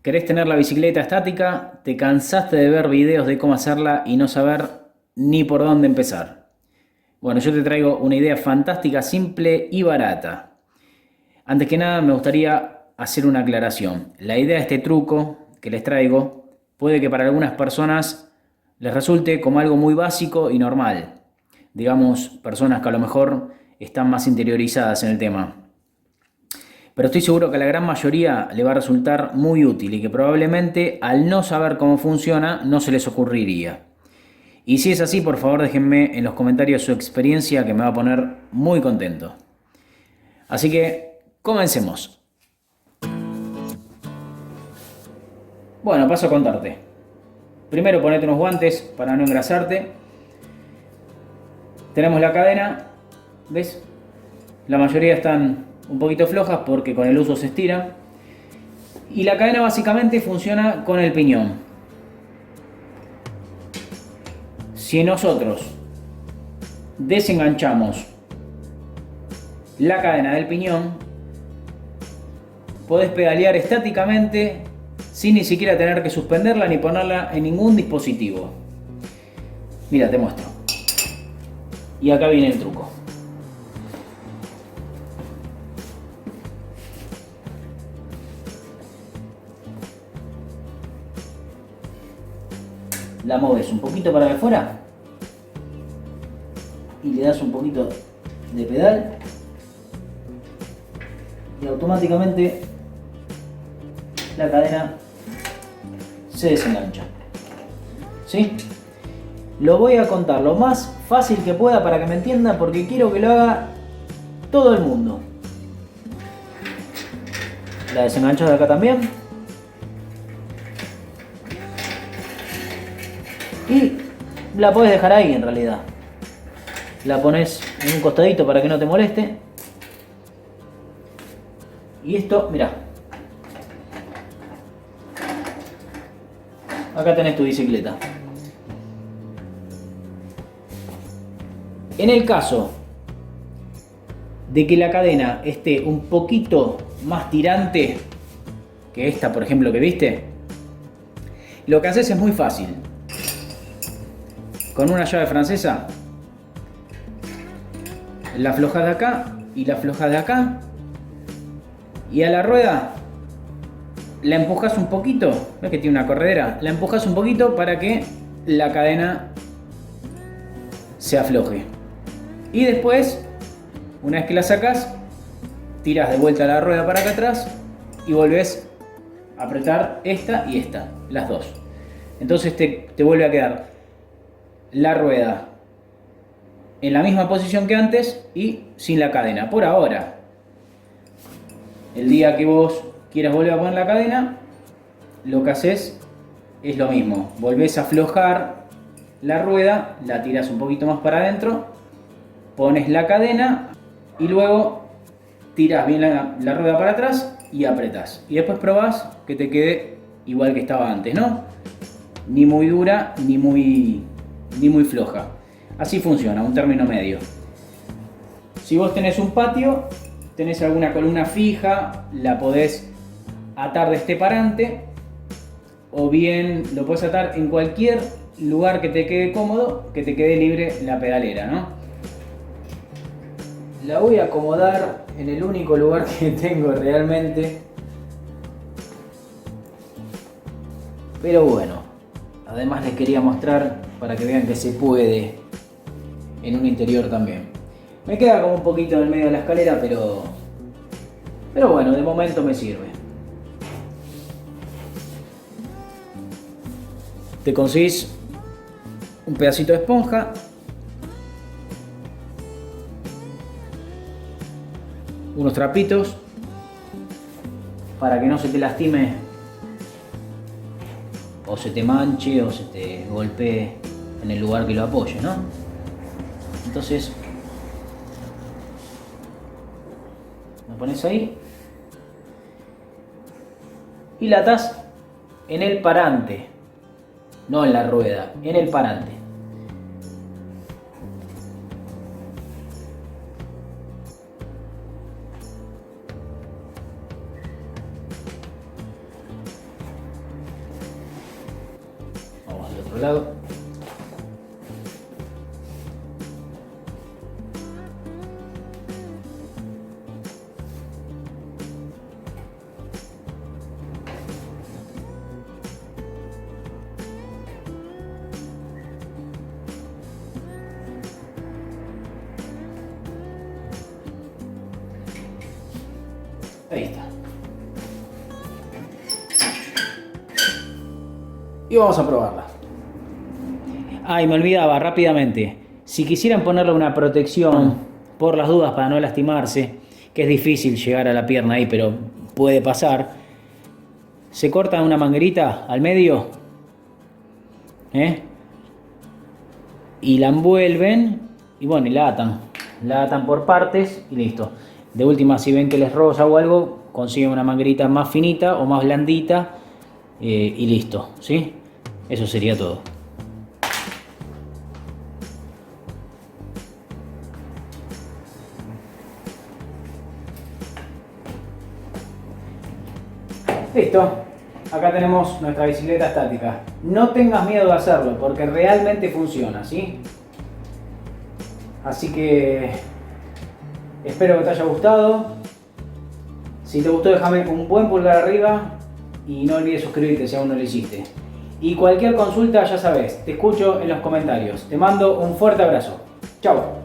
¿Querés tener la bicicleta estática? ¿Te cansaste de ver videos de cómo hacerla y no saber ni por dónde empezar? Bueno, yo te traigo una idea fantástica, simple y barata. Antes que nada me gustaría hacer una aclaración. La idea de este truco que les traigo puede que para algunas personas les resulte como algo muy básico y normal. Digamos, personas que a lo mejor están más interiorizadas en el tema. Pero estoy seguro que a la gran mayoría le va a resultar muy útil y que probablemente al no saber cómo funciona no se les ocurriría. Y si es así, por favor déjenme en los comentarios su experiencia que me va a poner muy contento. Así que comencemos. Bueno, paso a contarte. Primero ponete unos guantes para no engrasarte. Tenemos la cadena, ¿ves? La mayoría están un poquito flojas porque con el uso se estiran. Y la cadena básicamente funciona con el piñón. Si nosotros desenganchamos la cadena del piñón, podés pedalear estáticamente sin ni siquiera tener que suspenderla ni ponerla en ningún dispositivo. Mira, te muestro. Y acá viene el truco. La mueves un poquito para afuera y le das un poquito de pedal y automáticamente la cadena se desengancha. ¿Sí? Lo voy a contar lo más fácil que pueda para que me entiendan porque quiero que lo haga todo el mundo. La desengancho de acá también. Y la podés dejar ahí en realidad. La pones en un costadito para que no te moleste. Y esto, mirá. Acá tenés tu bicicleta. En el caso de que la cadena esté un poquito más tirante que esta, por ejemplo, que viste, lo que haces es muy fácil. Con una llave francesa la aflojas de acá y la aflojas de acá y a la rueda la empujas un poquito. ¿Ves que tiene una corredera? La empujas un poquito para que la cadena se afloje y después, una vez que la sacas, tiras de vuelta la rueda para acá atrás y volvés a apretar esta y esta, las dos. Entonces te vuelve a quedar la rueda en la misma posición que antes y sin la cadena, por ahora. El día que vos quieras volver a poner la cadena, lo que haces es lo mismo. Volvés a aflojar la rueda, la tirás un poquito más para adentro, pones la cadena y luego tirás bien la rueda para atrás y apretás. Y después probás que te quede igual que estaba antes, ¿no? Ni muy dura ni muy floja. Así funciona, un término medio. Si vos tenés un patio, tenés alguna columna fija, la podés atar de este parante o bien lo podés atar en cualquier lugar que te quede cómodo, que te quede libre la pedalera, ¿no? La voy a acomodar en el único lugar que tengo realmente. Pero bueno, además les quería mostrar para que vean que se puede en un interior también. Me queda como un poquito en el medio de la escalera, pero bueno, de momento me sirve. Te conseguís un pedacito de esponja, unos trapitos para que no se te lastime o se te manche o se te golpee en el lugar que lo apoye, ¿no? Entonces lo pones ahí y la atás en el parante, no en la rueda, en el parante. otro lado. Ahí está. Y vamos a probarla. Ay, me olvidaba rápidamente. Si quisieran ponerle una protección por las dudas para no lastimarse, que es difícil llegar a la pierna ahí, pero puede pasar, se cortan una manguerita al medio, y la envuelven y bueno, y la atan por partes y listo. De última, si ven que les roza o algo, consiguen una manguerita más finita o más blandita, y listo, ¿sí? Eso sería todo. Listo, acá tenemos nuestra bicicleta estática. No tengas miedo de hacerlo porque realmente funciona, ¿sí? Así que espero que te haya gustado. Si te gustó, déjame un buen pulgar arriba y no olvides suscribirte si aún no lo hiciste. Y cualquier consulta, ya sabes, te escucho en los comentarios. Te mando un fuerte abrazo. Chao.